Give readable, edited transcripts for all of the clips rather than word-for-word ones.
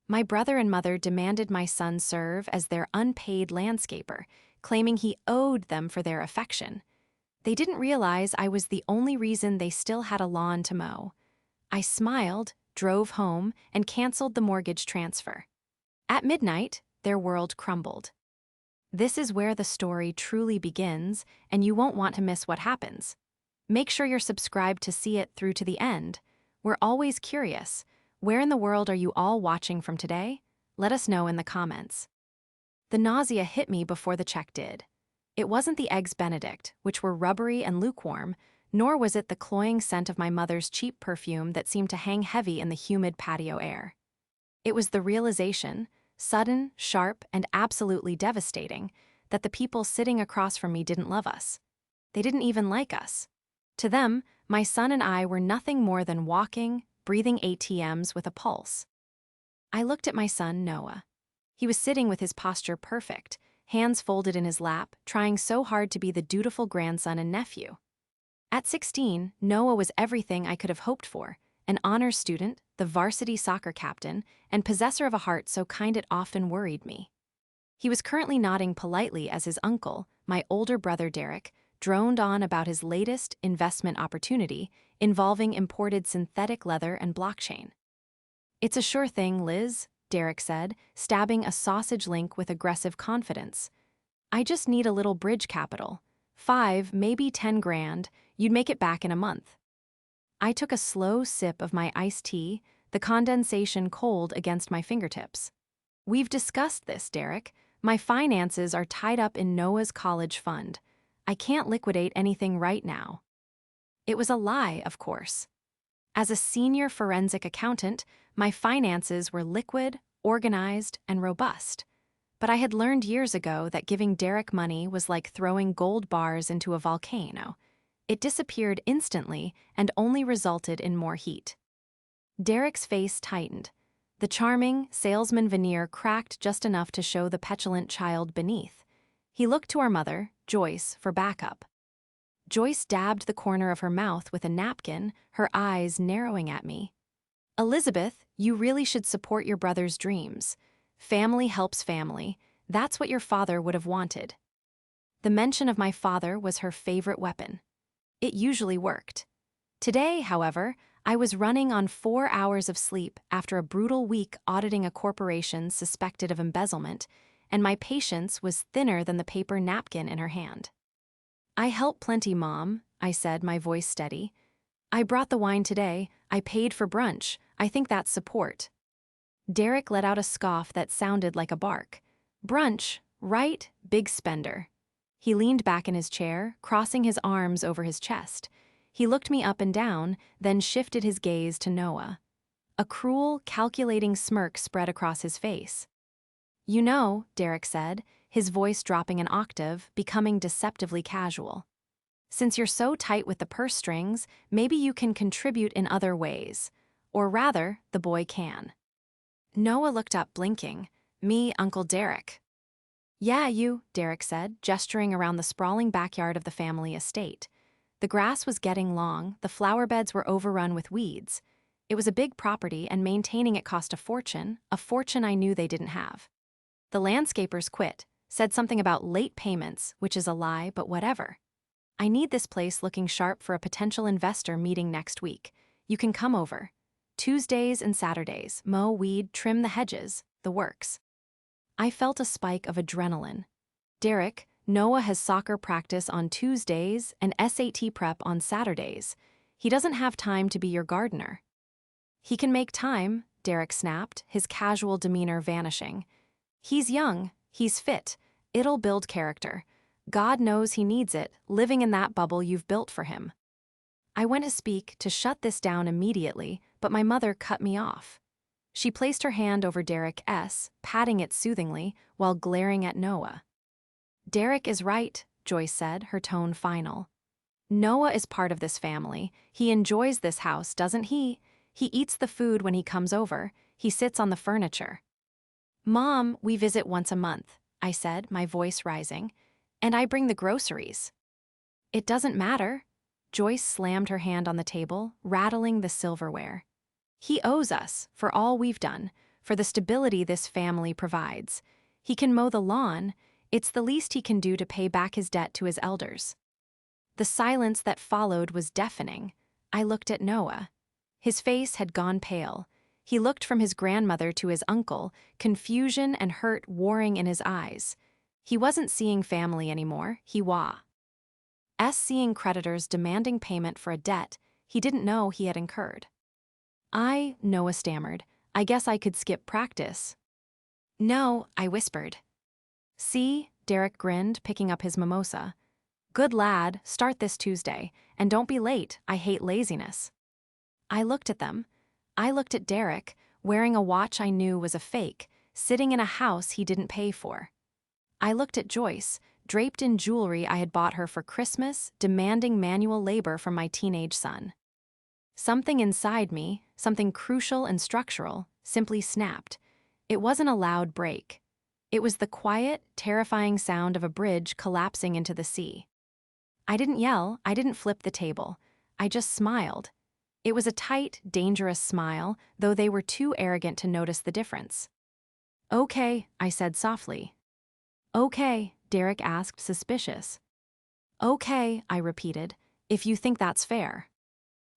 My brother and mother demanded my son serve as their unpaid landscaper, claiming he owed them for their affection. They didn't realize I was the only reason they still had a lawn to mow. I smiled, drove home, and canceled the mortgage transfer. At midnight, their world crumbled. This is where the story truly begins, and you won't want to miss what happens. Make sure you're subscribed to see it through to the end. We're always curious. Where in the world are you all watching from today? Let us know in the comments. The nausea hit me before the check did. It wasn't the eggs Benedict, which were rubbery and lukewarm, nor was it the cloying scent of my mother's cheap perfume that seemed to hang heavy in the humid patio air. It was the realization, sudden, sharp, and absolutely devastating, that the people sitting across from me didn't love us. They didn't even like us. To them, my son and I were nothing more than walking, breathing ATMs with a pulse. I looked at my son, Noah. He was sitting with his posture perfect, hands folded in his lap, trying so hard to be the dutiful grandson and nephew. At 16, Noah was everything I could have hoped for: an honors student, the varsity soccer captain, and possessor of a heart so kind it often worried me. He was currently nodding politely as his uncle, my older brother Derek, droned on about his latest investment opportunity involving imported synthetic leather and blockchain. "It's a sure thing, Liz," Derek said, stabbing a sausage link with aggressive confidence. "I just need a little bridge capital. 5, maybe 10 grand, you'd make it back in a month." I took a slow sip of my iced tea, the condensation cold against my fingertips. "We've discussed this, Derek. My finances are tied up in Noah's college fund. I can't liquidate anything right now." It was a lie, of course. As a senior forensic accountant, my finances were liquid, organized, and robust. But I had learned years ago that giving Derek money was like throwing gold bars into a volcano. It disappeared instantly and only resulted in more heat. Derek's face tightened. The charming, salesman veneer cracked just enough to show the petulant child beneath. He looked to our mother, Joyce, for backup. Joyce dabbed the corner of her mouth with a napkin, her eyes narrowing at me. "Elizabeth, you really should support your brother's dreams. Family helps family. That's what your father would have wanted." The mention of my father was her favorite weapon. It usually worked. Today, however, I was running on 4 hours of sleep after a brutal week auditing a corporation suspected of embezzlement, and my patience was thinner than the paper napkin in her hand. "I help plenty, Mom," I said, my voice steady. "I brought the wine today. I paid for brunch. I think that's support." Derek let out a scoff that sounded like a bark. "Brunch, right, big spender." He leaned back in his chair, crossing his arms over his chest. He looked me up and down, then shifted his gaze to Noah. A cruel, calculating smirk spread across his face. "You know," Derek said, his voice dropping an octave, becoming deceptively casual, "since you're so tight with the purse strings, maybe you can contribute in other ways. Or rather, the boy can." Noah looked up, blinking. "Me, Uncle Derek." "Yeah, you," Derek said, gesturing around the sprawling backyard of the family estate. The grass was getting long, the flower beds were overrun with weeds. It was a big property, and maintaining it cost a fortune I knew they didn't have. The landscapers quit, said something about late payments, which is a lie, but whatever. "I need this place looking sharp for a potential investor meeting next week. You can come over. Tuesdays and Saturdays, mow, weed, trim the hedges, the works." I felt a spike of adrenaline. "Derek, Noah has soccer practice on Tuesdays and SAT prep on Saturdays. He doesn't have time to be your gardener." "He can make time," Derek snapped, his casual demeanor vanishing. "He's young, he's fit. It'll build character. God knows he needs it, living in that bubble you've built for him." I went to speak to shut this down immediately, but my mother cut me off. She placed her hand over Derek's, patting it soothingly, while glaring at Noah. "Derek is right," Joyce said, her tone final. "Noah is part of this family. He enjoys this house, doesn't he? He eats the food when he comes over. He sits on the furniture." "Mom, we visit once a month," I said, my voice rising. "And I bring the groceries." "It doesn't matter." Joyce slammed her hand on the table, rattling the silverware. "He owes us, for all we've done, for the stability this family provides. He can mow the lawn. It's the least he can do to pay back his debt to his elders. The silence that followed was deafening. I looked at Noah. His face had gone pale. He looked from his grandmother to his uncle, confusion and hurt warring in his eyes. He wasn't seeing family anymore, he was seeing creditors demanding payment for a debt he didn't know he had incurred. Noah stammered, I guess I could skip practice. No, I whispered. See, Derek grinned, picking up his mimosa. Good lad, start this Tuesday, and don't be late, I hate laziness. I looked at them. I looked at Derek, wearing a watch I knew was a fake, sitting in a house he didn't pay for. I looked at Joyce, draped in jewelry I had bought her for Christmas, demanding manual labor from my teenage son. Something inside me, something crucial and structural, simply snapped. It wasn't a loud break. It was the quiet, terrifying sound of a bridge collapsing into the sea. I didn't yell, I didn't flip the table. I just smiled. It was a tight, dangerous smile, though they were too arrogant to notice the difference. Okay, I said softly. Okay, Derek asked, suspicious. Okay, I repeated, if you think that's fair.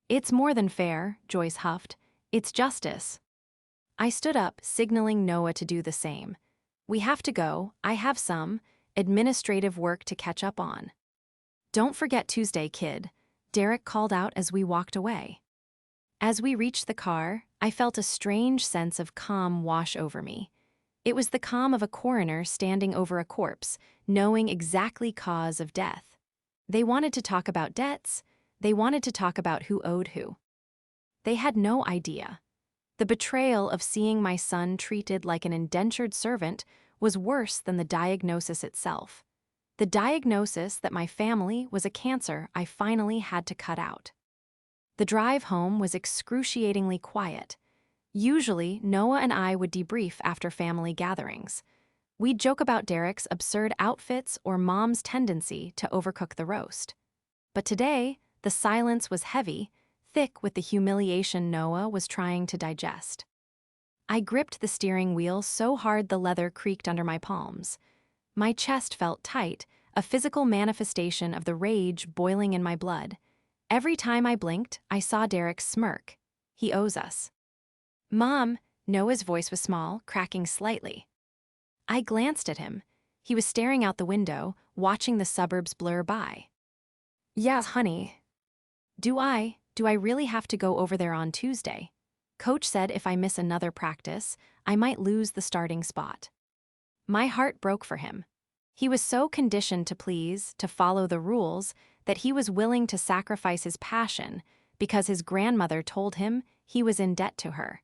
It's more than fair, Joyce huffed. It's justice. I stood up, signaling Noah to do the same. We have to go, I have some administrative work to catch up on. Don't forget Tuesday, kid, Derek called out as we walked away. As we reached the car, I felt a strange sense of calm wash over me. It was the calm of a coroner standing over a corpse, knowing exactly cause of death. They wanted to talk about debts. They wanted to talk about who owed who. They had no idea. The betrayal of seeing my son treated like an indentured servant was worse than the diagnosis itself. The diagnosis that my family was a cancer I finally had to cut out. The drive home was excruciatingly quiet. Usually, Noah and I would debrief after family gatherings. We'd joke about Derek's absurd outfits or Mom's tendency to overcook the roast. But today, the silence was heavy, thick with the humiliation Noah was trying to digest. I gripped the steering wheel so hard the leather creaked under my palms. My chest felt tight, a physical manifestation of the rage boiling in my blood. Every time I blinked, I saw Derek smirk. He owes us. Mom, Noah's voice was small, cracking slightly. I glanced at him. He was staring out the window, watching the suburbs blur by. Yes, honey. Do I really have to go over there on Tuesday? Coach said if I miss another practice, I might lose the starting spot. My heart broke for him. He was so conditioned to please, to follow the rules, that he was willing to sacrifice his passion because his grandmother told him he was in debt to her.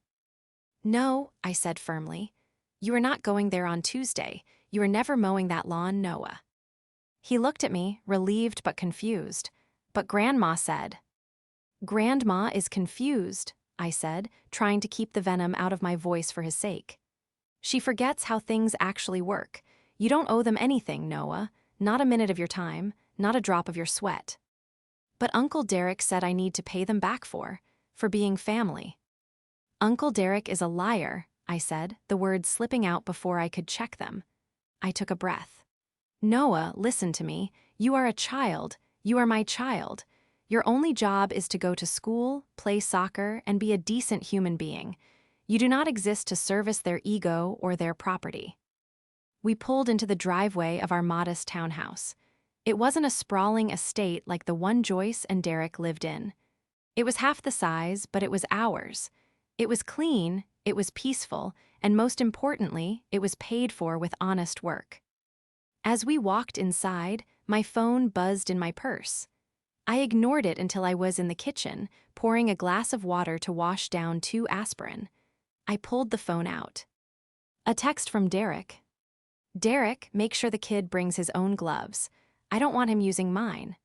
No, I said firmly. You are not going there on Tuesday. You are never mowing that lawn, Noah. He looked at me, relieved but confused. But Grandma said. Grandma is confused, I said, trying to keep the venom out of my voice for his sake. She forgets how things actually work. You don't owe them anything, Noah. Not a minute of your time, not a drop of your sweat. But Uncle Derek said I need to pay them back for being family. Uncle Derek is a liar, I said, the words slipping out before I could check them. I took a breath. Noah, listen to me. You are a child. You are my child. Your only job is to go to school, play soccer, and be a decent human being. You do not exist to service their ego or their property. We pulled into the driveway of our modest townhouse. It wasn't a sprawling estate like the one Joyce and Derek lived in. It was half the size, but it was ours. It was clean, it was peaceful, and most importantly, it was paid for with honest work. As we walked inside, my phone buzzed in my purse. I ignored it until I was in the kitchen, pouring a glass of water to wash down 2 aspirin. I pulled the phone out. A text from Derek. Derek, make sure the kid brings his own gloves. I don't want him using mine.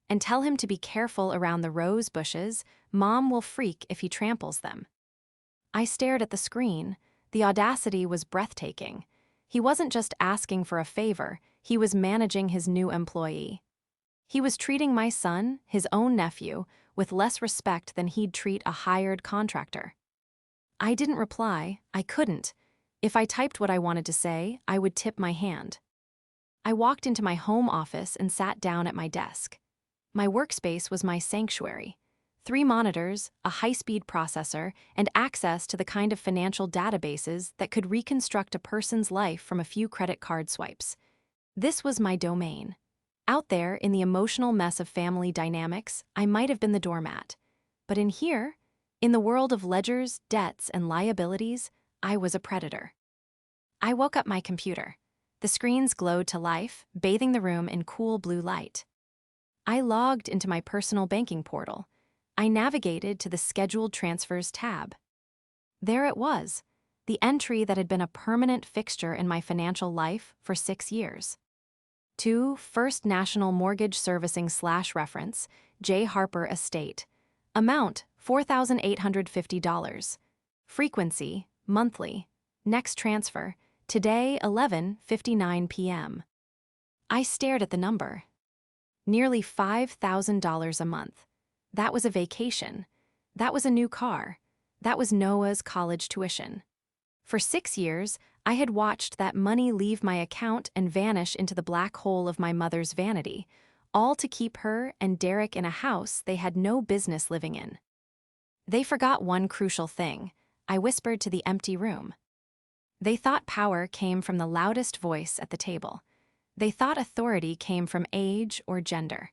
And tell him to be careful around the rose bushes. Mom will freak if he tramples them. I stared at the screen. The audacity was breathtaking. He wasn't just asking for a favor, he was managing his new employee. He was treating my son, his own nephew, with less respect than he'd treat a hired contractor. I didn't reply. I couldn't. If I typed what I wanted to say, I would tip my hand. I walked into my home office and sat down at my desk. My workspace was my sanctuary. 3 monitors, a high-speed processor, and access to the kind of financial databases that could reconstruct a person's life from a few credit card swipes. This was my domain. Out there, in the emotional mess of family dynamics, I might have been the doormat. But in here, in the world of ledgers, debts, and liabilities, I was a predator. I woke up my computer. The screens glowed to life, bathing the room in cool blue light. I logged into my personal banking portal. I navigated to the Scheduled Transfers tab. There it was, the entry that had been a permanent fixture in my financial life for 6 years. To First National Mortgage Servicing/reference, J. Harper Estate. Amount, $4,850. Frequency, monthly. Next transfer, today, 11:59 p.m. I stared at the number. Nearly $5,000 a month. That was a vacation. That was a new car. That was Noah's college tuition. For 6 years, I had watched that money leave my account and vanish into the black hole of my mother's vanity, all to keep her and Derek in a house they had no business living in. They forgot one crucial thing. I whispered to the empty room. They thought power came from the loudest voice at the table. They thought authority came from age or gender.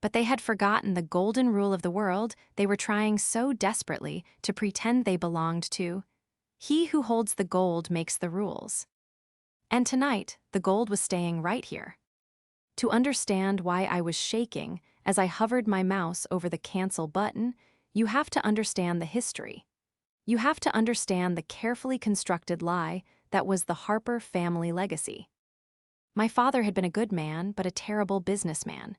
But they had forgotten the golden rule of the world they were trying so desperately to pretend they belonged to. He who holds the gold makes the rules. And tonight, the gold was staying right here. To understand why I was shaking as I hovered my mouse over the cancel button, you have to understand the history. You have to understand the carefully constructed lie that was the Harper family legacy. My father had been a good man, but a terrible businessman.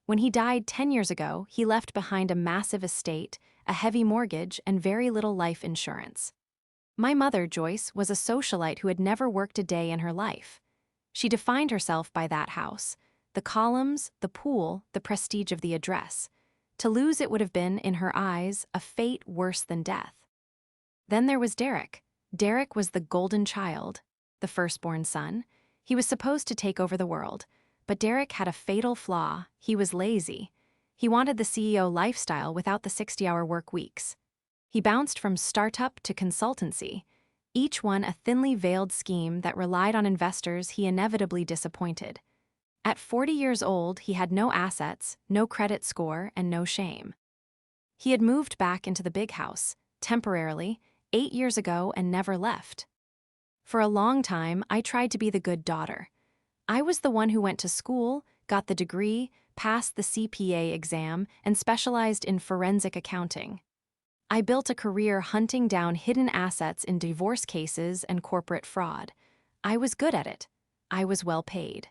When he died 10 years ago, he left behind a massive estate, a heavy mortgage, and very little life insurance. My mother, Joyce, was a socialite who had never worked a day in her life. She defined herself by that house, the columns, the pool, the prestige of the address. To lose it would have been, in her eyes, a fate worse than death. Then there was Derek. Derek was the golden child, the firstborn son. He was supposed to take over the world. But Derek had a fatal flaw. He was lazy. He wanted the CEO lifestyle without the 60-hour work weeks. He bounced from startup to consultancy, each one a thinly veiled scheme that relied on investors he inevitably disappointed. At 40 years old, he had no assets, no credit score, and no shame. He had moved back into the big house, temporarily, 8 years ago and never left. For a long time, I tried to be the good daughter. I was the one who went to school, got the degree, passed the CPA exam, and specialized in forensic accounting. I built a career hunting down hidden assets in divorce cases and corporate fraud. I was good at it. I was well paid.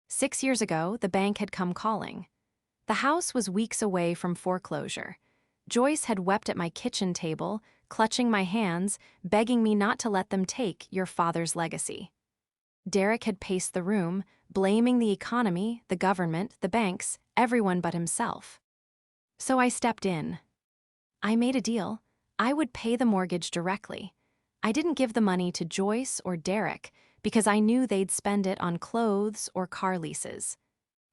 6 years ago, the bank had come calling. The house was weeks away from foreclosure. Joyce had wept at my kitchen table, clutching my hands, begging me not to let them take your father's legacy. Derek had paced the room, blaming the economy, the government, the banks, everyone but himself. So I stepped in. I made a deal. I would pay the mortgage directly. I didn't give the money to Joyce or Derek because I knew they'd spend it on clothes or car leases.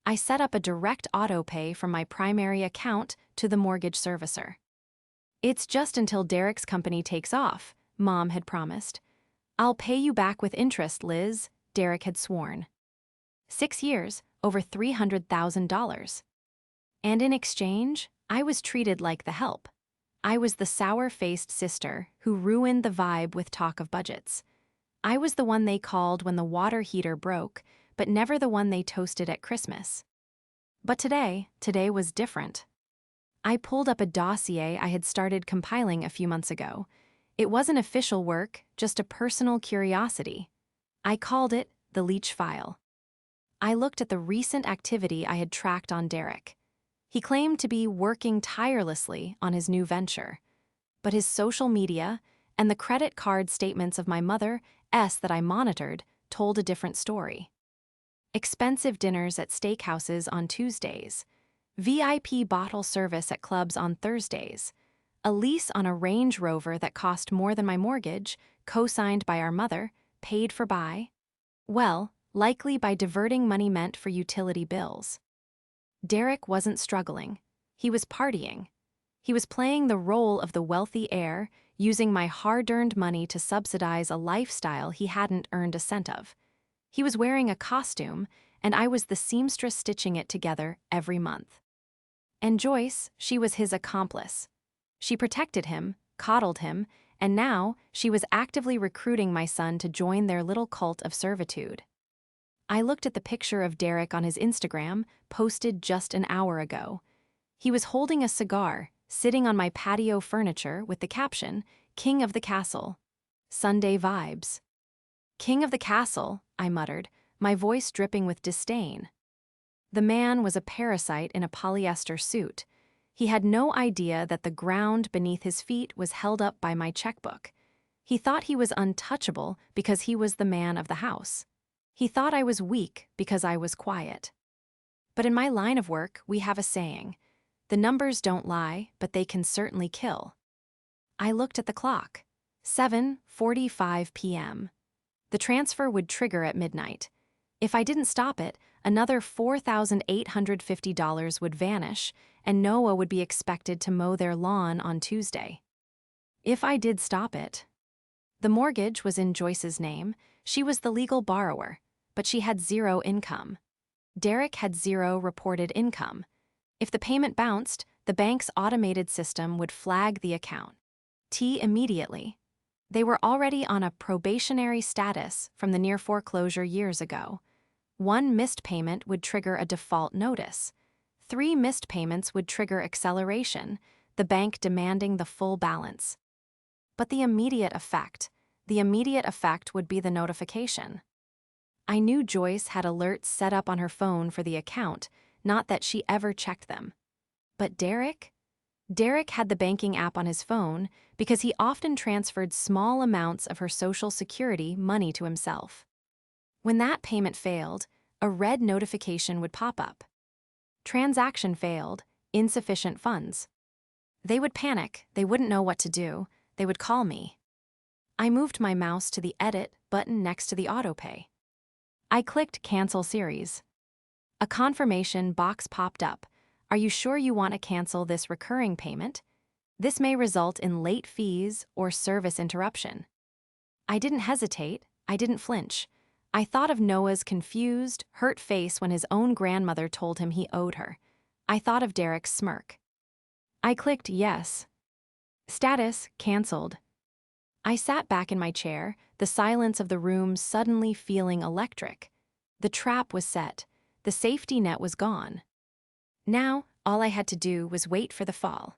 I set up a direct auto pay from my primary account to the mortgage servicer. It's just until Derek's company takes off, Mom had promised. I'll pay you back with interest, Liz, Derek had sworn. 6 years, over $300,000. And in exchange, I was treated like the help. I was the sour-faced sister who ruined the vibe with talk of budgets. I was the one they called when the water heater broke, but never the one they toasted at Christmas. But today was different. I pulled up a dossier I had started compiling a few months ago. It wasn't official work, just a personal curiosity. I called it the Leach File. I looked at the recent activity I had tracked on Derek. He claimed to be working tirelessly on his new venture. But his social media and the credit card statements of my mother, that I monitored, told a different story. Expensive dinners at steakhouses on Tuesdays. VIP bottle service at clubs on Thursdays. A lease on a Range Rover that cost more than my mortgage, co-signed by our mother, paid for by, well, likely by diverting money meant for utility bills. Derek wasn't struggling. He was partying. He was playing the role of the wealthy heir, using my hard-earned money to subsidize a lifestyle he hadn't earned a cent of. He was wearing a costume, and I was the seamstress stitching it together every month. And Joyce, she was his accomplice. She protected him, coddled him, and now she was actively recruiting my son to join their little cult of servitude. I looked at the picture of Derek on his Instagram, posted just an hour ago. He was holding a cigar, sitting on my patio furniture with the caption, "King of the Castle. Sunday vibes." "King of the Castle," I muttered, my voice dripping with disdain. The man was a parasite in a polyester suit. He had no idea that the ground beneath his feet was held up by my checkbook. He thought he was untouchable because he was the man of the house. He thought I was weak because I was quiet. But in my line of work, we have a saying, "The numbers don't lie, but they can certainly kill." I looked at the clock. 7:45 p.m. The transfer would trigger at midnight. If I didn't stop it, another $4,850 would vanish, and Noah would be expected to mow their lawn on Tuesday. If I did stop it. The mortgage was in Joyce's name. She was the legal borrower, but she had zero income. Derek had zero reported income. If the payment bounced, the bank's automated system would flag the account. Immediately. They were already on a probationary status from the near foreclosure years ago. One missed payment would trigger a default notice. 3 missed payments would trigger acceleration, the bank demanding the full balance. But the immediate effect would be the notification. I knew Joyce had alerts set up on her phone for the account, not that she ever checked them. But Derek? Derek had the banking app on his phone because he often transferred small amounts of her Social Security money to himself. When that payment failed, a red notification would pop up. Transaction failed, insufficient funds. They would panic, they wouldn't know what to do, they would call me. I moved my mouse to the Edit button next to the autopay. I clicked Cancel Series. A confirmation box popped up. Are you sure you want to cancel this recurring payment? This may result in late fees or service interruption. I didn't hesitate, I didn't flinch. I thought of Noah's confused, hurt face when his own grandmother told him he owed her. I thought of Derek's smirk. I clicked Yes. Status canceled. I sat back in my chair, the silence of the room suddenly feeling electric. The trap was set. The safety net was gone. Now, all I had to do was wait for the fall.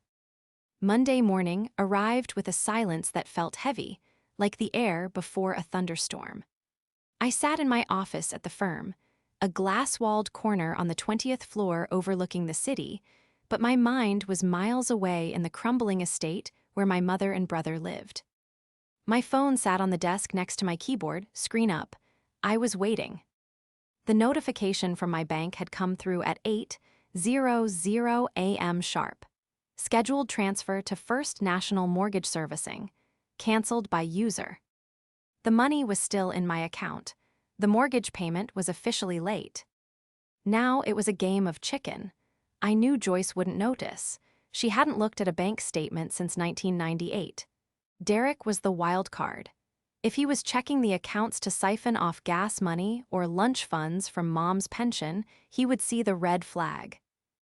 Monday morning arrived with a silence that felt heavy, like the air before a thunderstorm. I sat in my office at the firm, a glass-walled corner on the 20th floor overlooking the city, but my mind was miles away in the crumbling estate where my mother and brother lived. My phone sat on the desk next to my keyboard, screen up. I was waiting. The notification from my bank had come through at 8:00 a.m. sharp. Scheduled transfer to First National Mortgage Servicing. Canceled by user. The money was still in my account. The mortgage payment was officially late. Now it was a game of chicken. I knew Joyce wouldn't notice. She hadn't looked at a bank statement since 1998. Derek was the wild card. If he was checking the accounts to siphon off gas money or lunch funds from Mom's pension, he would see the red flag.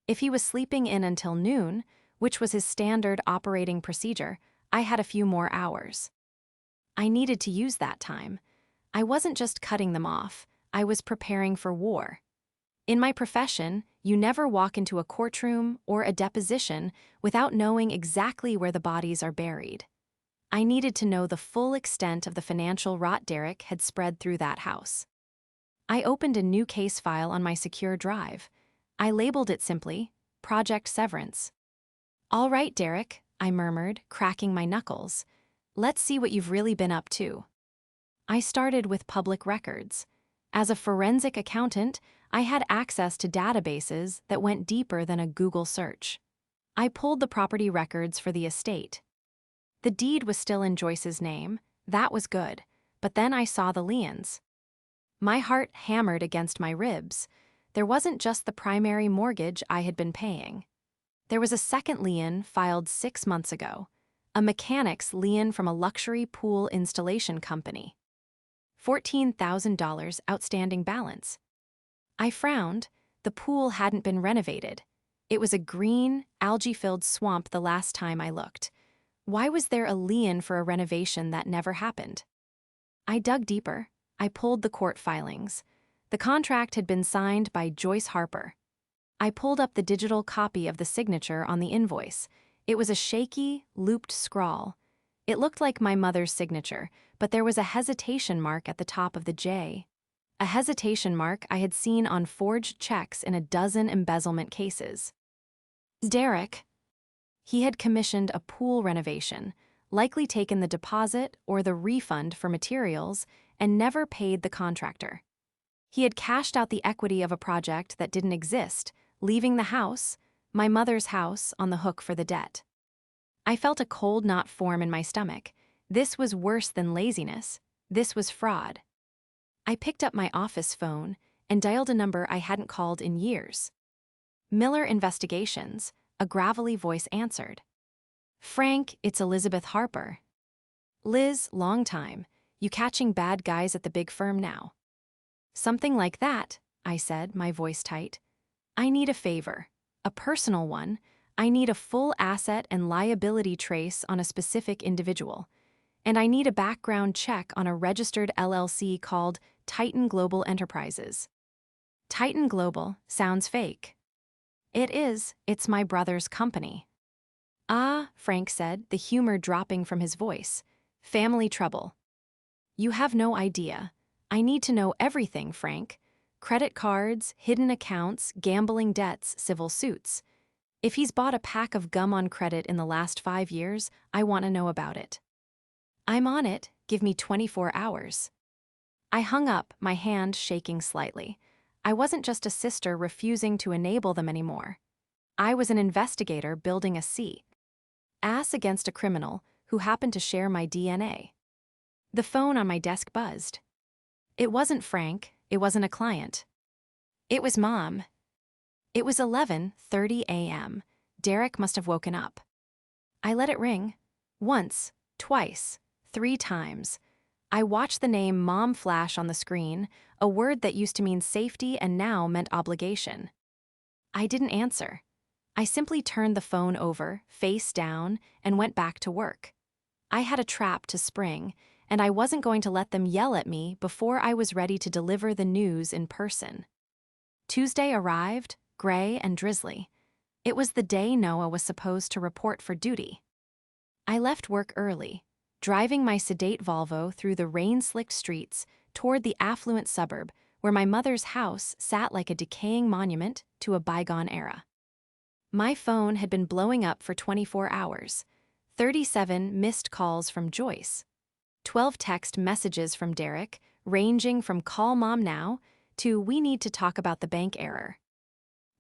If he was sleeping in until noon, which was his standard operating procedure, I had a few more hours. I needed to use that time. I wasn't just cutting them off, I was preparing for war. In my profession, you never walk into a courtroom or a deposition without knowing exactly where the bodies are buried. I needed to know the full extent of the financial rot Derek had spread through that house. I opened a new case file on my secure drive. I labeled it simply, Project Severance. "All right, Derek," I murmured, cracking my knuckles. "Let's see what you've really been up to." I started with public records. As a forensic accountant, I had access to databases that went deeper than a Google search. I pulled the property records for the estate. The deed was still in Joyce's name. That was good. But then I saw the liens. My heart hammered against my ribs. There wasn't just the primary mortgage I had been paying. There was a second lien filed 6 months ago, a mechanic's lien from a luxury pool installation company. $14,000 outstanding balance. I frowned. The pool hadn't been renovated. It was a green, algae-filled swamp the last time I looked. Why was there a lien for a renovation that never happened? I dug deeper. I pulled the court filings. The contract had been signed by Joyce Harper. I pulled up the digital copy of the signature on the invoice. It was a shaky, looped scrawl. It looked like my mother's signature, but there was a hesitation mark at the top of the J. A hesitation mark I had seen on forged checks in a dozen embezzlement cases. Derek. He had commissioned a pool renovation, likely taken the deposit or the refund for materials, and never paid the contractor. He had cashed out the equity of a project that didn't exist, leaving the house, my mother's house, on the hook for the debt. I felt a cold knot form in my stomach. This was worse than laziness. This was fraud. I picked up my office phone and dialed a number I hadn't called in years. Miller Investigations, a gravelly voice answered. Frank, it's Elizabeth Harper. Liz, long time. You catching bad guys at the big firm now? Something like that, I said, my voice tight. I need a favor. A personal one. I need a full asset and liability trace on a specific individual. And I need a background check on a registered LLC called Titan Global Enterprises. Titan Global sounds fake. It is. It's my brother's company. Ah, Frank said, the humor dropping from his voice. Family trouble. You have no idea. I need to know everything, Frank. Credit cards, hidden accounts, gambling debts, civil suits. If he's bought a pack of gum on credit in the last 5 years, I want to know about it. I'm on it. Give me 24 hours. I hung up, my hand shaking slightly. I wasn't just a sister refusing to enable them anymore. I was an investigator building a ass against a criminal who happened to share my DNA. The phone on my desk buzzed. It wasn't Frank. It wasn't a client. It was Mom. It was 11:30 a.m. Derek must have woken up. I let it ring. Once, twice, 3 times. I watched the name Mom flash on the screen, a word that used to mean safety and now meant obligation. I didn't answer. I simply turned the phone over, face down, and went back to work. I had a trap to spring, and I wasn't going to let them yell at me before I was ready to deliver the news in person. Tuesday arrived, gray and drizzly. It was the day Noah was supposed to report for duty. I left work early, driving my sedate Volvo through the rain-slicked streets toward the affluent suburb where my mother's house sat like a decaying monument to a bygone era. My phone had been blowing up for 24 hours, 37 missed calls from Joyce, 12 text messages from Derek, ranging from call Mom now to we need to talk about the bank error.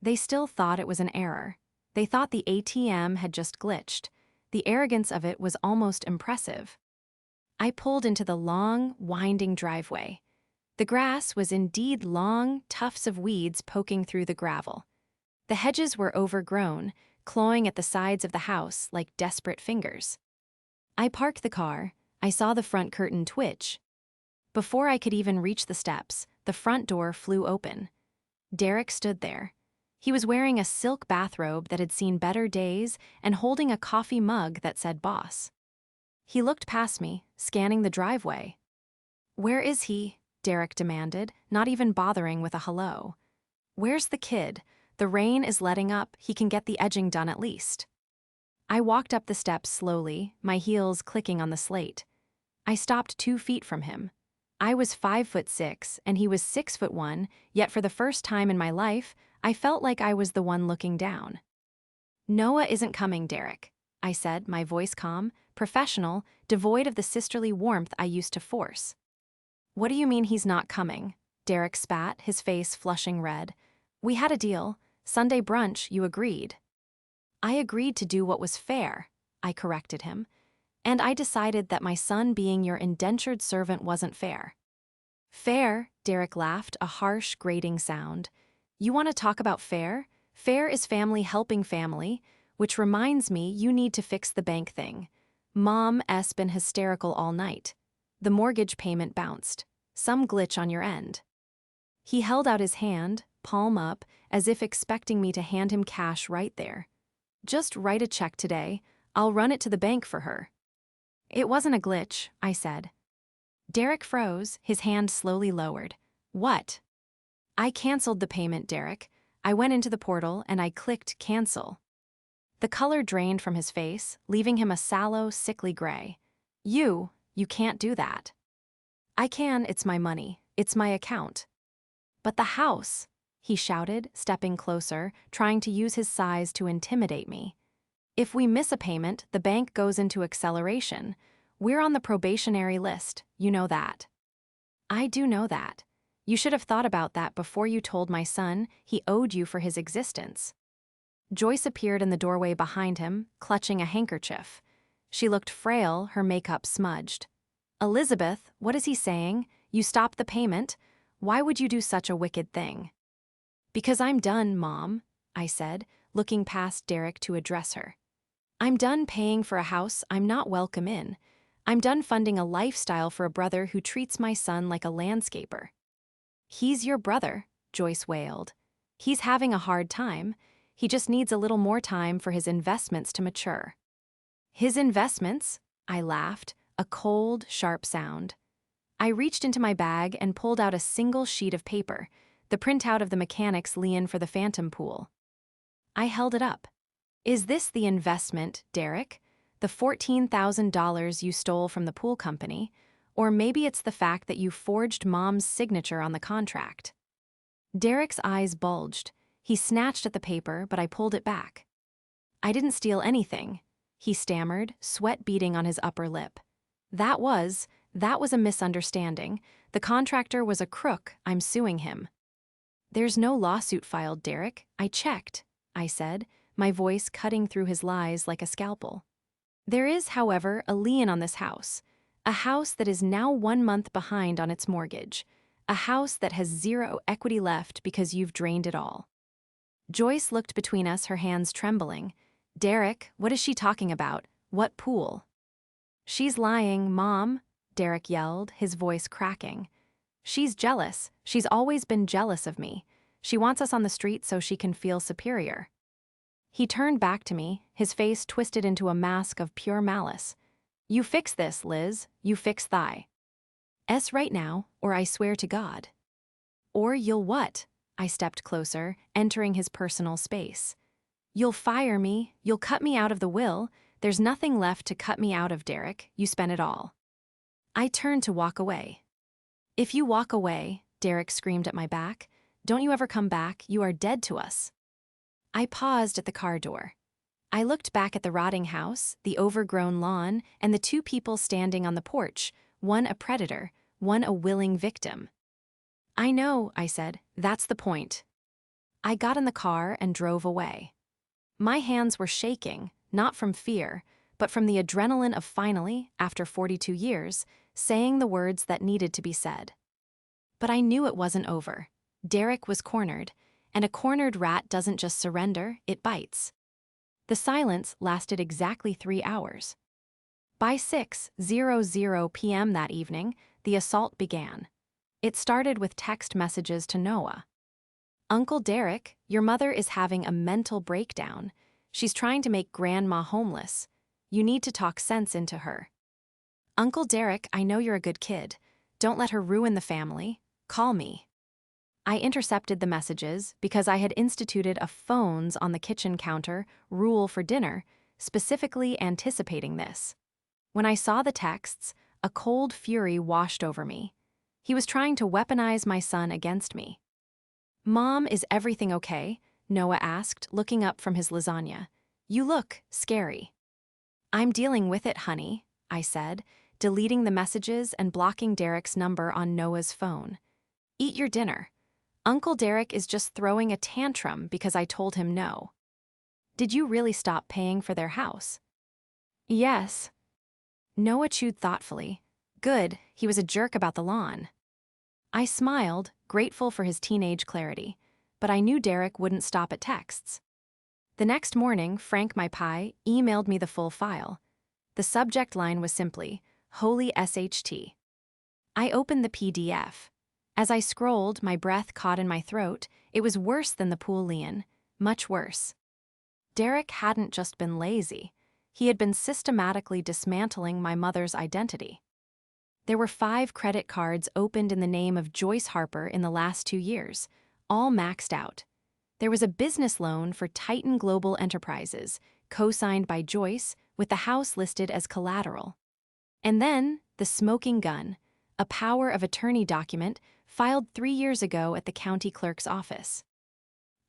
They still thought it was an error. They thought the ATM had just glitched. The arrogance of it was almost impressive. I pulled into the long, winding driveway. The grass was indeed long, tufts of weeds poking through the gravel. The hedges were overgrown, clawing at the sides of the house like desperate fingers. I parked the car. I saw the front curtain twitch. Before I could even reach the steps, the front door flew open. Derek stood there. He was wearing a silk bathrobe that had seen better days and holding a coffee mug that said boss. He looked past me, scanning the driveway. Where is he? Derek demanded, not even bothering with a hello. Where's the kid? The rain is letting up. He can get the edging done at least. I walked up the steps slowly, my heels clicking on the slate. I stopped 2 feet from him. I was 5'6" and he was 6'1", yet for the first time in my life, I felt like I was the one looking down. Noah isn't coming, Derek, I said, my voice calm, professional, devoid of the sisterly warmth I used to force. What do you mean he's not coming? Derek spat, his face flushing red. We had a deal. Sunday brunch, you agreed. I agreed to do what was fair, I corrected him. And I decided that my son being your indentured servant wasn't fair. Fair, Derek laughed, a harsh, grating sound. You want to talk about fair? Fair is family helping family, which reminds me you need to fix the bank thing. Mom's been hysterical all night. The mortgage payment bounced. Some glitch on your end. He held out his hand, palm up, as if expecting me to hand him cash right there. Just write a check today. I'll run it to the bank for her. It wasn't a glitch, I said. Derek froze, his hand slowly lowered. What? I canceled the payment, Derek. I went into the portal and I clicked cancel. The color drained from his face, leaving him a sallow, sickly gray. You can't do that. I can, it's my money. It's my account. But the house, he shouted, stepping closer, trying to use his size to intimidate me. If we miss a payment, the bank goes into acceleration. We're on the probationary list, you know that. I do know that. You should have thought about that before you told my son he owed you for his existence. Joyce appeared in the doorway behind him, clutching a handkerchief. She looked frail, her makeup smudged. Elizabeth, what is he saying? You stopped the payment? Why would you do such a wicked thing? Because I'm done, Mom, I said, looking past Derek to address her. I'm done paying for a house I'm not welcome in. I'm done funding a lifestyle for a brother who treats my son like a landscaper. He's your brother, Joyce wailed. He's having a hard time. He just needs a little more time for his investments to mature. His investments? I laughed, a cold, sharp sound. I reached into my bag and pulled out a single sheet of paper, the printout of the mechanic's lien for the phantom pool. I held it up. Is this the investment, Derek? The $14,000 you stole from the pool company? Or maybe it's the fact that you forged Mom's signature on the contract. Derek's eyes bulged. He snatched at the paper, but I pulled it back. I didn't steal anything, he stammered, sweat beading on his upper lip. That was a misunderstanding. The contractor was a crook. I'm suing him. There's no lawsuit filed, Derek. I checked, I said, my voice cutting through his lies like a scalpel. There is, however, a lien on this house. A house that is now 1 month behind on its mortgage. A house that has zero equity left because you've drained it all. Joyce looked between us, her hands trembling. Derek, what is she talking about? What pool? She's lying, Mom, Derek yelled, his voice cracking. She's jealous. She's always been jealous of me. She wants us on the street so she can feel superior. He turned back to me, his face twisted into a mask of pure malice. You fix this, Liz. You fix thy. Right now, or I swear to God. Or you'll what? I stepped closer, entering his personal space. You'll fire me. You'll cut me out of the will. There's nothing left to cut me out of, Derek. You spent it all. I turned to walk away. If you walk away, Derek screamed at my back, don't you ever come back, you are dead to us. I paused at the car door. I looked back at the rotting house, the overgrown lawn, and the two people standing on the porch, one a predator, one a willing victim. I know, I said, that's the point. I got in the car and drove away. My hands were shaking, not from fear, but from the adrenaline of finally, after 42 years, saying the words that needed to be said. But I knew it wasn't over. Derek was cornered, and a cornered rat doesn't just surrender, it bites. The silence lasted exactly 3 hours. By 6:00 p.m. that evening, the assault began. It started with text messages to Noah. Uncle Derek, your mother is having a mental breakdown. She's trying to make Grandma homeless. You need to talk sense into her. Uncle Derek, I know you're a good kid. Don't let her ruin the family. Call me. I intercepted the messages because I had instituted a phones on the kitchen counter rule for dinner, specifically anticipating this. When I saw the texts, a cold fury washed over me. He was trying to weaponize my son against me. Mom, is everything okay? Noah asked, looking up from his lasagna. You look scary. I'm dealing with it, honey, I said, deleting the messages and blocking Derek's number on Noah's phone. Eat your dinner. Uncle Derek is just throwing a tantrum because I told him no. Did you really stop paying for their house? Yes. Noah chewed thoughtfully. Good, he was a jerk about the lawn. I smiled, grateful for his teenage clarity, but I knew Derek wouldn't stop at texts. The next morning, Frank my pie emailed me the full file. The subject line was simply, Holy SHT. I opened the PDF. As I scrolled, my breath caught in my throat. It was worse than the pool lien, much worse. Derek hadn't just been lazy. He had been systematically dismantling my mother's identity. There were 5 credit cards opened in the name of Joyce Harper in the last 2 years, all maxed out. There was a business loan for Titan Global Enterprises, co-signed by Joyce, with the house listed as collateral. And then, the smoking gun, a power of attorney document filed 3 years ago at the county clerk's office.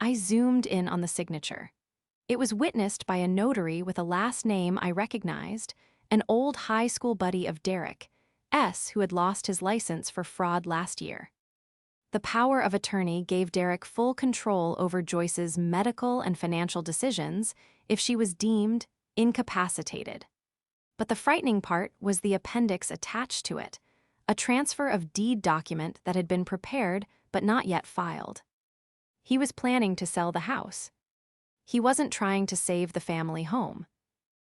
I zoomed in on the signature. It was witnessed by a notary with a last name I recognized, an old high school buddy of Derek, S., who had lost his license for fraud last year. The power of attorney gave Derek full control over Joyce's medical and financial decisions if she was deemed incapacitated. But the frightening part was the appendix attached to it, a transfer of deed document that had been prepared but not yet filed. He was planning to sell the house. He wasn't trying to save the family home.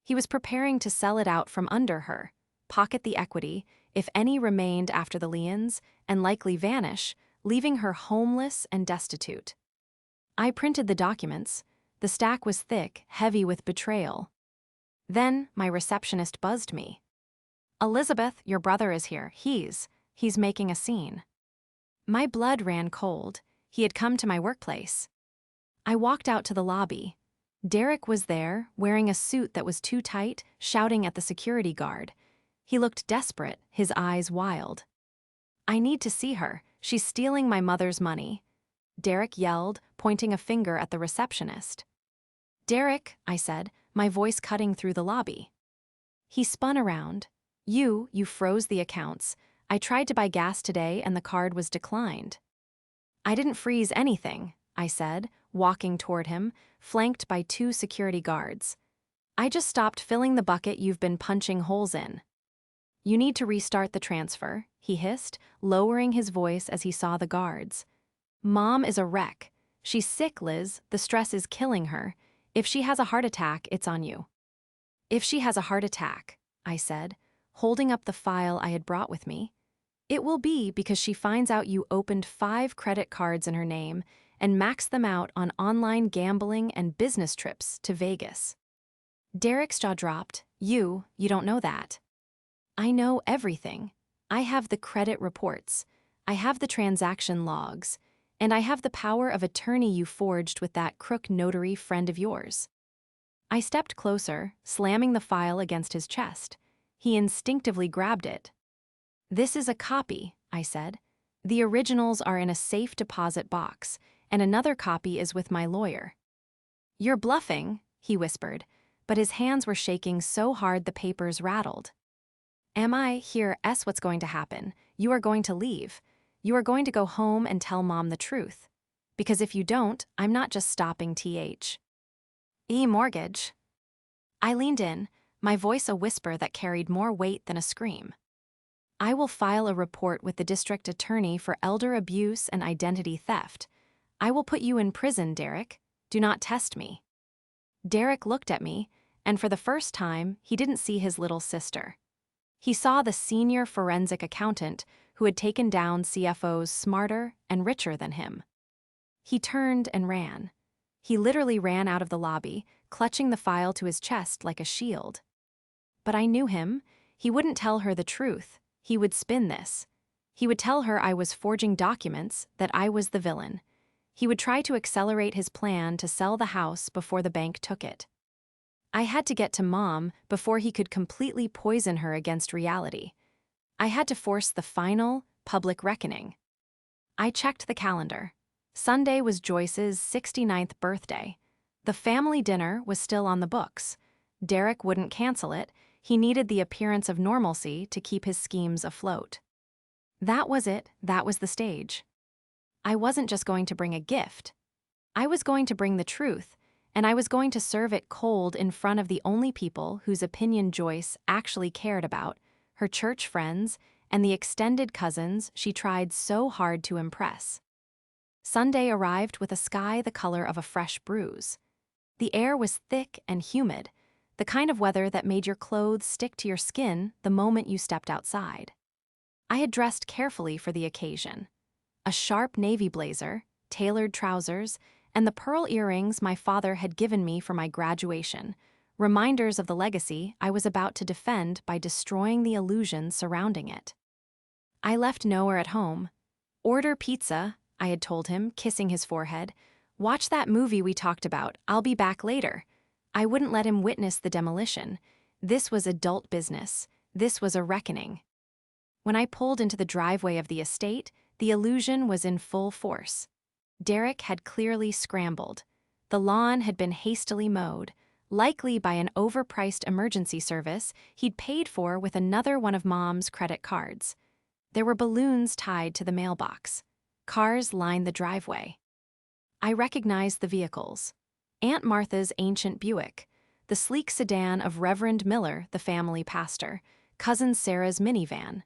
He was preparing to sell it out from under her, pocket the equity, if any remained after the liens, and likely vanish, leaving her homeless and destitute. I printed the documents. The stack was thick, heavy with betrayal. Then my receptionist buzzed me. "Elizabeth, your brother is here. He's making a scene." My blood ran cold. He had come to my workplace. I walked out to the lobby. Derek was there, wearing a suit that was too tight, shouting at the security guard. He looked desperate, his eyes wild. "I need to see her. She's stealing my mother's money," Derek yelled, pointing a finger at the receptionist. "Derek," I said, my voice cutting through the lobby. He spun around. You froze the accounts. I tried to buy gas today and the card was declined." "I didn't freeze anything," I said, walking toward him, flanked by 2 security guards. "I just stopped filling the bucket you've been punching holes in." "You need to restart the transfer," he hissed, lowering his voice as he saw the guards. "Mom is a wreck. She's sick, Liz. The stress is killing her. If she has a heart attack, it's on you." "If she has a heart attack," I said, holding up the file I had brought with me, "it will be because she finds out you opened 5 credit cards in her name and maxed them out on online gambling and business trips to Vegas." Derek's jaw dropped. You don't know that." "I know everything. I have the credit reports. I have the transaction logs. And I have the power of attorney you forged with that crook notary friend of yours." I stepped closer, slamming the file against his chest. He instinctively grabbed it. "This is a copy," I said. "The originals are in a safe deposit box, and another copy is with my lawyer." "You're bluffing," he whispered, but his hands were shaking so hard the papers rattled. "Am I? Here, what's going to happen. You are going to leave. You are going to go home and tell Mom the truth. Because if you don't, I'm not just stopping mortgage." I leaned in, my voice a whisper that carried more weight than a scream. "I will file a report with the district attorney for elder abuse and identity theft. I will put you in prison, Derek. Do not test me." Derek looked at me, and for the first time, he didn't see his little sister. He saw the senior forensic accountant who had taken down CFOs smarter and richer than him. He turned and ran. He literally ran out of the lobby, clutching the file to his chest like a shield. But I knew him. He wouldn't tell her the truth. He would spin this. He would tell her I was forging documents, that I was the villain. He would try to accelerate his plan to sell the house before the bank took it. I had to get to Mom before he could completely poison her against reality. I had to force the final, public reckoning. I checked the calendar. Sunday was Joyce's 69th birthday. The family dinner was still on the books. Derek wouldn't cancel it. He needed the appearance of normalcy to keep his schemes afloat. That was it. That was the stage. I wasn't just going to bring a gift. I was going to bring the truth, and I was going to serve it cold in front of the only people whose opinion Joyce actually cared about, her church friends, and the extended cousins she tried so hard to impress. Sunday arrived with a sky the color of a fresh bruise. The air was thick and humid, the kind of weather that made your clothes stick to your skin the moment you stepped outside. I had dressed carefully for the occasion. A sharp navy blazer, tailored trousers, and the pearl earrings my father had given me for my graduation, reminders of the legacy I was about to defend by destroying the illusion surrounding it. I left Noah at home. "Order pizza," I had told him, kissing his forehead. "Watch that movie we talked about. I'll be back later." I wouldn't let him witness the demolition. This was adult business. This was a reckoning. When I pulled into the driveway of the estate, the illusion was in full force. Derek had clearly scrambled. The lawn had been hastily mowed, likely by an overpriced emergency service he'd paid for with another one of Mom's credit cards. There were balloons tied to the mailbox. Cars lined the driveway. I recognized the vehicles. Aunt Martha's ancient Buick, the sleek sedan of Reverend Miller, the family pastor, Cousin Sarah's minivan.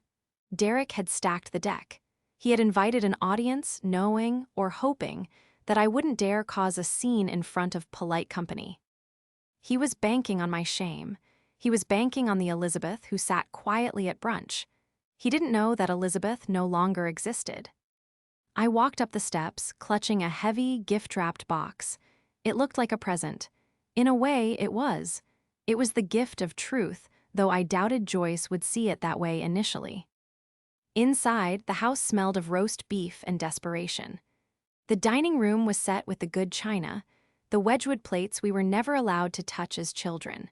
Derek had stacked the deck. He had invited an audience, knowing, or hoping, that I wouldn't dare cause a scene in front of polite company. He was banking on my shame. He was banking on the Elizabeth who sat quietly at brunch. He didn't know that Elizabeth no longer existed. I walked up the steps, clutching a heavy, gift-wrapped box. It looked like a present. In a way, it was. It was the gift of truth, though I doubted Joyce would see it that way initially. Inside, the house smelled of roast beef and desperation. The dining room was set with the good china, the Wedgwood plates we were never allowed to touch as children.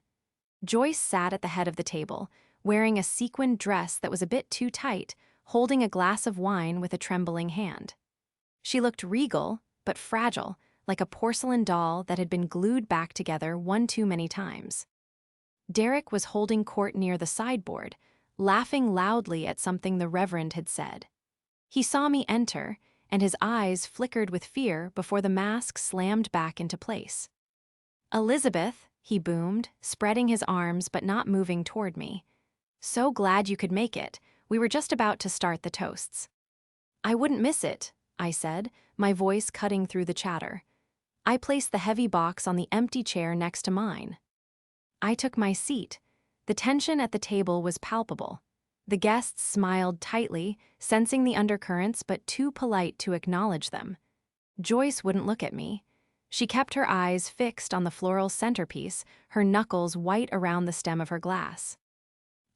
Joyce sat at the head of the table, wearing a sequined dress that was a bit too tight, holding a glass of wine with a trembling hand. She looked regal, but fragile, like a porcelain doll that had been glued back together one too many times. Derek was holding court near the sideboard, laughing loudly at something the Reverend had said. He saw me enter, and his eyes flickered with fear before the mask slammed back into place. "Elizabeth," he boomed, spreading his arms but not moving toward me. "So glad you could make it. We were just about to start the toasts." "I wouldn't miss it," I said, my voice cutting through the chatter. I placed the heavy box on the empty chair next to mine. I took my seat. The tension at the table was palpable. The guests smiled tightly, sensing the undercurrents but too polite to acknowledge them. Joyce wouldn't look at me. She kept her eyes fixed on the floral centerpiece, her knuckles white around the stem of her glass.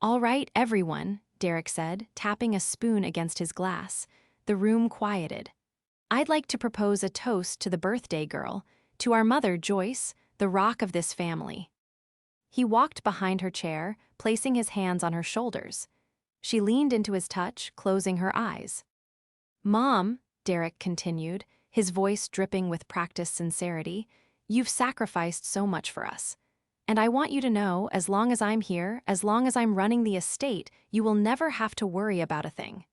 "All right, everyone," Derek said, tapping a spoon against his glass. The room quieted. "I'd like to propose a toast to the birthday girl, to our mother, Joyce, the rock of this family." He walked behind her chair, placing his hands on her shoulders. She leaned into his touch, closing her eyes. "Mom," Derek continued, his voice dripping with practiced sincerity, "you've sacrificed so much for us. And I want you to know, as long as I'm here, as long as I'm running the estate, you will never have to worry about a thing.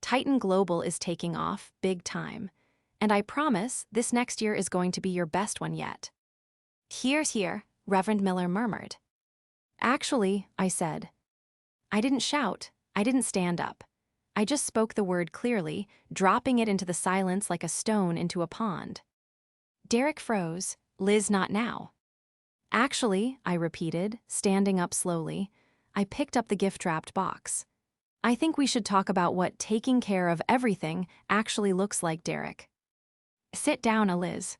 Titan Global is taking off, big time. And I promise this next year is going to be your best one yet." "Here's here," Reverend Miller murmured. "Actually," I said. I didn't shout. I didn't stand up. I just spoke the word clearly, dropping it into the silence like a stone into a pond. Derek froze. "Liz, not now." "Actually," I repeated, standing up slowly. I picked up the gift-wrapped box. "I think we should talk about what taking care of everything actually looks like, Derek." "Sit down, Liz."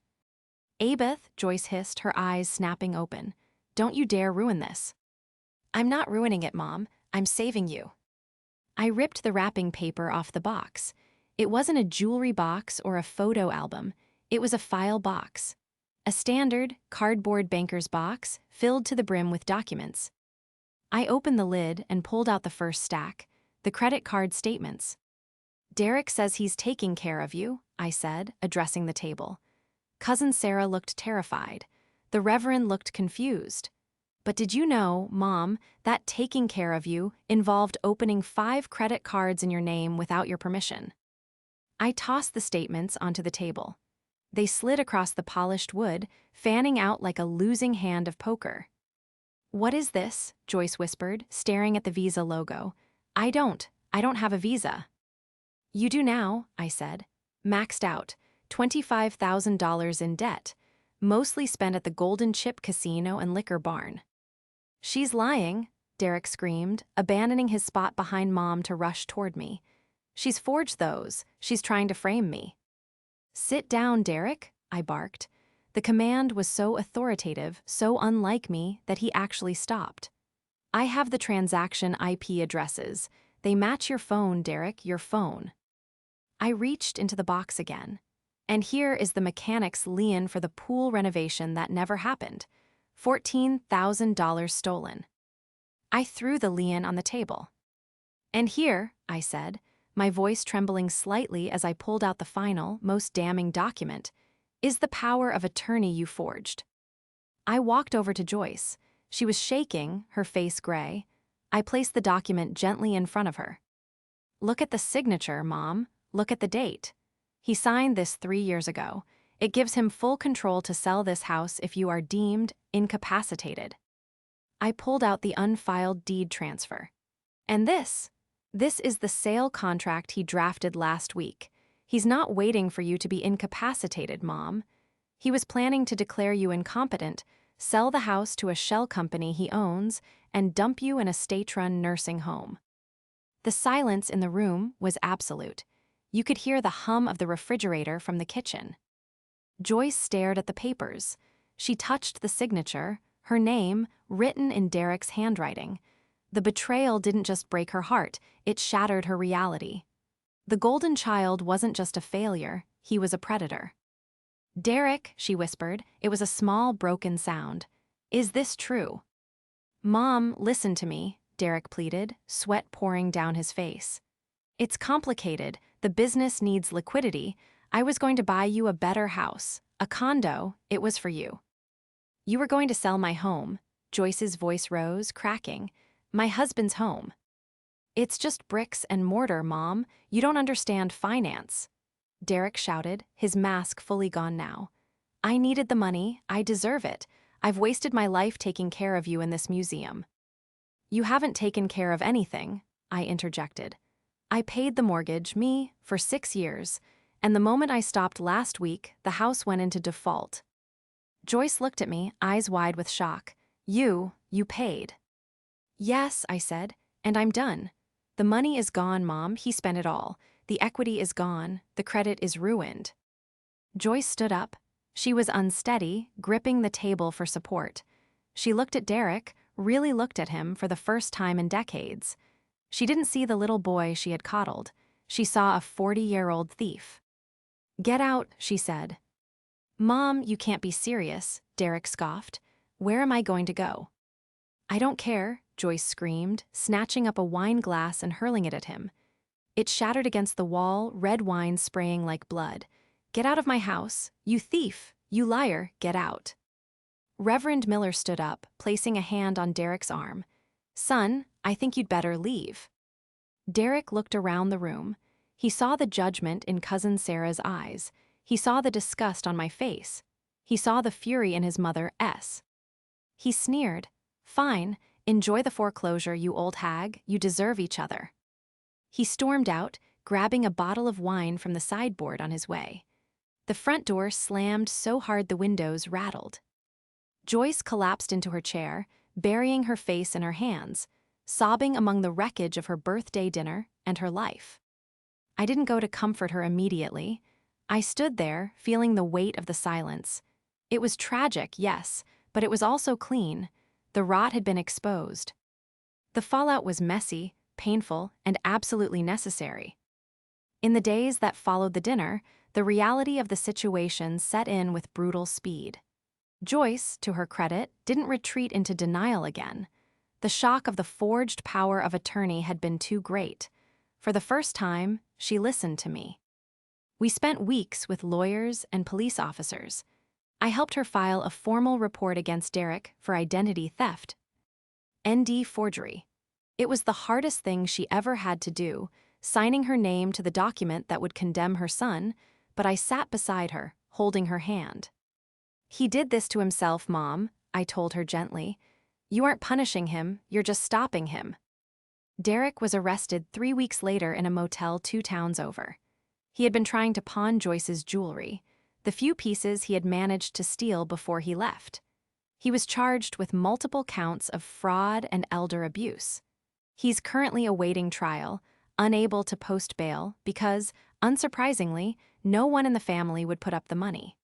"Abeth," Joyce hissed, her eyes snapping open. "Don't you dare ruin this." "I'm not ruining it, Mom. I'm saving you." I ripped the wrapping paper off the box. It wasn't a jewelry box or a photo album. It was a file box. A standard, cardboard banker's box, filled to the brim with documents. I opened the lid and pulled out the first stack, the credit card statements. "Derek says he's taking care of you," I said, addressing the table. Cousin Sarah looked terrified. The Reverend looked confused. "But did you know, Mom, that taking care of you involved opening 5 credit cards in your name without your permission?" I tossed the statements onto the table. They slid across the polished wood, fanning out like a losing hand of poker. "What is this?" Joyce whispered, staring at the Visa logo. I don't have a Visa." "You do now," I said. "Maxed out, $25,000 in debt, mostly spent at the Golden Chip Casino and Liquor Barn." "She's lying," Derek screamed, abandoning his spot behind Mom to rush toward me. "She's forged those. She's trying to frame me." "Sit down, Derek," I barked. The command was so authoritative, so unlike me, that he actually stopped. "I have the transaction IP addresses. They match your phone, Derek, your phone." I reached into the box again. And here is the mechanic's lien for the pool renovation that never happened. $14,000 stolen. I threw the lien on the table. "And here," I said, my voice trembling slightly as I pulled out the final, most damning document, "is the power of attorney you forged." I walked over to Joyce. She was shaking, her face gray. I placed the document gently in front of her. "Look at the signature, Mom. Look at the date. He signed this 3 years ago. It gives him full control to sell this house if you are deemed incapacitated." I pulled out the unfiled deed transfer. "And this is the sale contract he drafted last week. He's not waiting for you to be incapacitated, Mom. He was planning to declare you incompetent, sell the house to a shell company he owns, and dump you in a state-run nursing home." The silence in the room was absolute. You could hear the hum of the refrigerator from the kitchen. Joyce stared at the papers. She touched the signature, her name, written in Derek's handwriting. The betrayal didn't just break her heart, it shattered her reality. The golden child wasn't just a failure, he was a predator. "Derek," she whispered, it was a small, broken sound. "Is this true?" "Mom, listen to me," Derek pleaded, sweat pouring down his face. "It's complicated, the business needs liquidity. I was going to buy you a better house, a condo, it was for you. You were going to sell my home." Joyce's voice rose, cracking. "My husband's home." "It's just bricks and mortar, Mom. You don't understand finance." Derek shouted, his mask fully gone now. "I needed the money, I deserve it. I've wasted my life taking care of you in this museum." "You haven't taken care of anything," I interjected. "I paid the mortgage, me, for 6 years, and the moment I stopped last week, the house went into default." Joyce looked at me, eyes wide with shock. You paid." "Yes," I said, "and I'm done. The money is gone, Mom, he spent it all. The equity is gone, the credit is ruined." Joyce stood up. She was unsteady, gripping the table for support. She looked at Derek, really looked at him for the first time in decades. She didn't see the little boy she had coddled. She saw a 40-year-old thief. "Get out," she said. "Mom, you can't be serious," Derek scoffed. "Where am I going to go?" "I don't care," Joyce screamed, snatching up a wine glass and hurling it at him. It shattered against the wall, red wine spraying like blood. "Get out of my house. You thief! You liar, get out." Reverend Miller stood up, placing a hand on Derek's arm. "Son, I think you'd better leave." Derek looked around the room. He saw the judgment in Cousin Sarah's eyes. He saw the disgust on my face. He saw the fury in his mother, S. He sneered. "Fine, enjoy the foreclosure, you old hag, you deserve each other." He stormed out, grabbing a bottle of wine from the sideboard on his way. The front door slammed so hard the windows rattled. Joyce collapsed into her chair, burying her face in her hands, sobbing among the wreckage of her birthday dinner and her life. I didn't go to comfort her immediately. I stood there, feeling the weight of the silence. It was tragic, yes, but it was also clean. The rot had been exposed. The fallout was messy, painful, and absolutely necessary. In the days that followed the dinner, the reality of the situation set in with brutal speed. Joyce, to her credit, didn't retreat into denial again. The shock of the forged power of attorney had been too great. For the first time, she listened to me. We spent weeks with lawyers and police officers. I helped her file a formal report against Derek for identity theft. ND forgery. It was the hardest thing she ever had to do, signing her name to the document that would condemn her son, but I sat beside her, holding her hand. "He did this to himself, Mom," I told her gently. "You aren't punishing him, you're just stopping him." Derek was arrested 3 weeks later in a motel 2 towns over. He had been trying to pawn Joyce's jewelry, the few pieces he had managed to steal before he left. He was charged with multiple counts of fraud and elder abuse. He's currently awaiting trial, unable to post bail because, unsurprisingly, no one in the family would put up the money.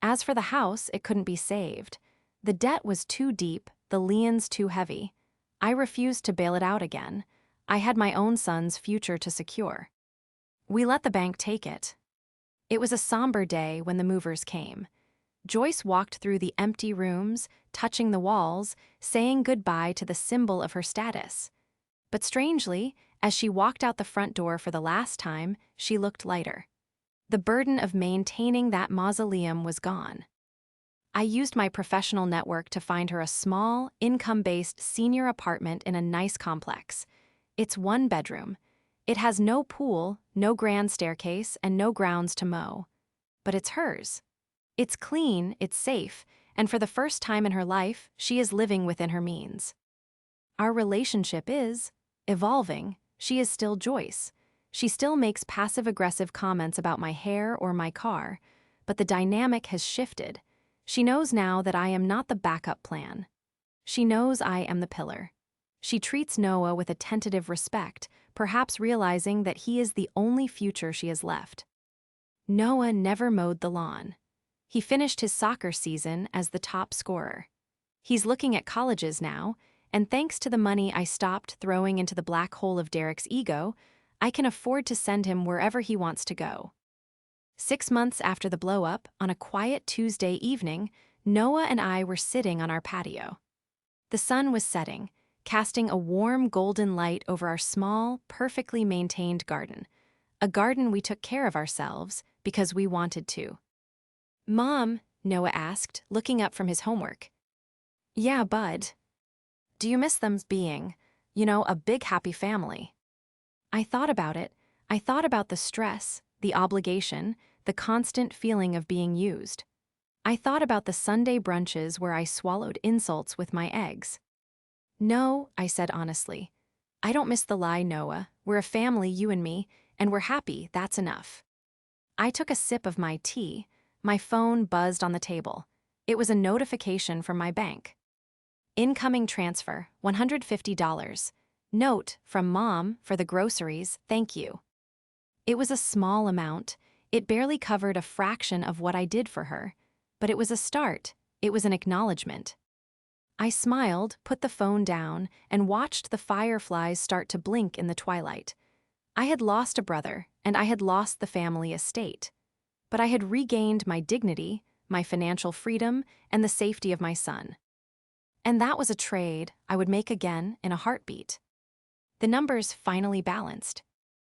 As for the house, it couldn't be saved. The debt was too deep, the liens too heavy. I refused to bail it out again. I had my own son's future to secure. We let the bank take it. It was a somber day when the movers came. Joyce walked through the empty rooms, touching the walls, saying goodbye to the symbol of her status. But strangely, as she walked out the front door for the last time, she looked lighter. The burden of maintaining that mausoleum was gone. I used my professional network to find her a small, income-based senior apartment in a nice complex. It's 1 bedroom. It has no pool, no grand staircase, and no grounds to mow. But it's hers. It's clean, it's safe, and for the first time in her life, she is living within her means. Our relationship is evolving. She is still Joyce. She still makes passive-aggressive comments about my hair or my car, but the dynamic has shifted. She knows now that I am not the backup plan. She knows I am the pillar. She treats Noah with a tentative respect, perhaps realizing that he is the only future she has left. Noah never mowed the lawn. He finished his soccer season as the top scorer. He's looking at colleges now, and thanks to the money I stopped throwing into the black hole of Derek's ego, I can afford to send him wherever he wants to go. 6 months after the blow-up, on a quiet Tuesday evening, Noah and I were sitting on our patio. The sun was setting, casting a warm golden light over our small, perfectly maintained garden, a garden we took care of ourselves because we wanted to. "Mom," Noah asked, looking up from his homework. "Yeah, bud. Do you miss them being, a big happy family?" I thought about it. I thought about the stress, the obligation, the constant feeling of being used. I thought about the Sunday brunches where I swallowed insults with my eggs. "No," I said honestly. "I don't miss the lie, Noah. We're a family, you and me, and we're happy, that's enough." I took a sip of my tea. My phone buzzed on the table. It was a notification from my bank. "Incoming transfer, $150. Note from Mom for the groceries, thank you." It was a small amount. It barely covered a fraction of what I did for her. But it was a start. It was an acknowledgement. I smiled, put the phone down, and watched the fireflies start to blink in the twilight. I had lost a brother, and I had lost the family estate. But I had regained my dignity, my financial freedom, and the safety of my son. And that was a trade I would make again in a heartbeat. The numbers finally balanced.